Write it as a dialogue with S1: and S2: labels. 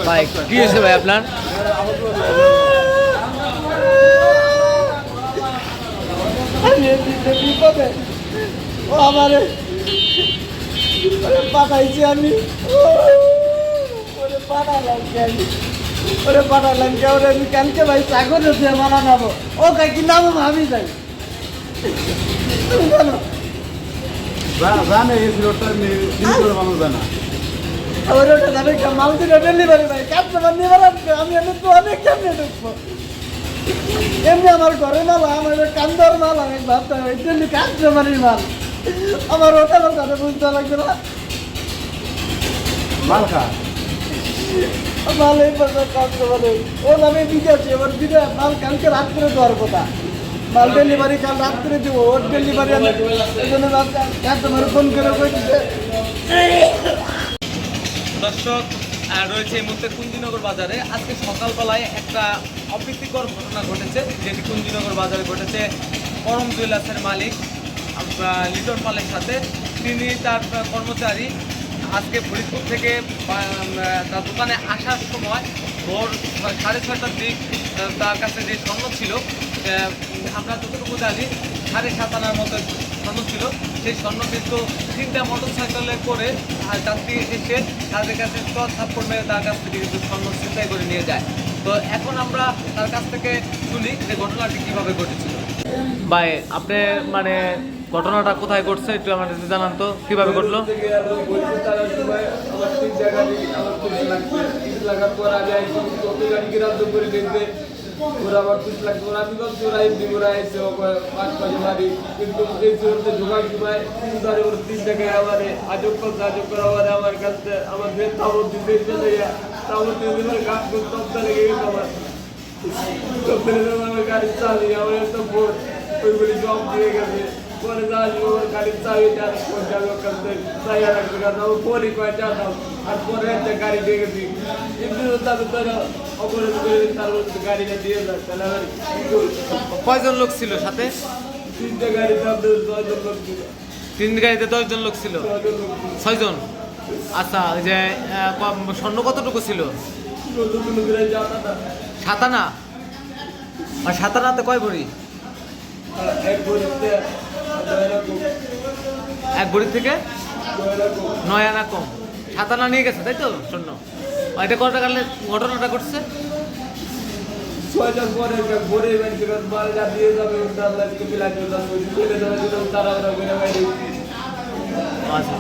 S1: ভাই কি হয়েছে ভাই আপনার?
S2: বিপদে ও আমারে পাঠাইছি আমি ওরে পাঠালাম কে ওরে আমি কালকে ভাই চাকরি দিয়ে মারা নামো ও কাকি নামো ভাবি যাই তুমি জানো
S3: জানে এই রোডটা মানুষ জানা
S2: ওর ওটা জানে মালদিন ডেলিভারি ভাই কাস্টমার নিয়ে আসবে আমি এনে তো অনেক কেমনে ঢুকবো এমনি আমার ঘরে মাল আমার কান্দার মাল আমি ভাবতে হয় ডেলি কাস্টমারের মাল আমার ওটা আমার কথা বুঝতে লাগবে না
S3: মাল খা
S2: মাল এই কাস্টমারের ও আমি বিদেশি এবার বিদেশ মাল কালকে রাত করে দেওয়ার কথা মাল ডেলিভারি কাল রাত করে দেবো ওর ডেলিভারি এই জন্য কাস্টমার ফোন করে কই দিচ্ছে
S1: দর্শক রয়েছে এই মুহূর্তে কুঞ্জিনগর বাজারে। আজকে সকালবেলায় একটা অপ্রীতিকর ঘটনা ঘটেছে, যেটি কুঞ্জিনগর বাজারে ঘটেছে। পরম জুয়েলার্সের মালিক লিটন পালের সাথে, তিনি তার কর্মচারী আজকে ফরিদপুর থেকে তার দোকানে আসার সময় ভোর 6:30টার দিক তার কাছে যে স্বর্ণ ছিল, আমরা যতটুকু জানি 7.5 আনার মতো স্বর্ণ ছিল। সেই স্বর্ণ কিন্তু 3টা মোটরসাইকেলে করে যাত্রী এসে তাদের কাছে থাপ্পড় মেরে তার কাছ থেকে কিন্তু স্বর্ণ ছিনতাই করে নিয়ে যায়। তো এখন আমরা তার কাছ থেকে শুনি যে ঘটনাটি কীভাবে ঘটেছিল। ভাই আপনি মানে ঘটনাটা কোথায় ঘটছে একটু আমাদের জানান তো, কীভাবে ঘটলো?
S4: ওরা আবার 20 লাখ ওরা আমি বলছি ওরা এমনি ওরা এসে 5 বাড়ি কিন্তু এই চলতে ঢোকার সময় ধরে ওর 3 টাকায় আমারে আজব করে আমার কাছে আমার বেদ তাবর দিতে চলে গিয়া তাবর দিয়ে গাছ করতে তপ্তা লেগে গেছে আমার আমার গাড়ি চালিয়ে আমার একটা ভোট ওইগুলি জব দিয়ে গেছে পরে যাচ্ছি ওর গাড়ির চাবি যাওয়ার কাছে চাইয়া রাখতে কারণ আমার পরই কয়টা দাও আর পরে একটা গাড়ি দিয়ে গেছি কিন্তু তাদের তারা অপরাধ করে তারপর গাড়িটা দিয়ে যায় তাহলে আবার
S1: কয়জন লোক ছিল সাথে?
S4: 3টে গাড়ি তাদের 6 জন লোক ছিল।
S1: 3 গাড়িতে 10 জন লোক ছিল? 6 জন। আচ্ছা, ওই যে স্বর্ণ কতটুকু ছিল? 7 আনা। আর 7 আনাতে কয় ভরি? এক ভরি থেকে 9 আনা কম। 7 আনা নিয়ে গেছে তাই তো স্বর্ণ? এটা কত টাকা ঘটনাটা ঘটছে?
S4: 6 জন পরে ভরে মাল যা দিয়ে যাবে তারা
S1: আচ্ছা।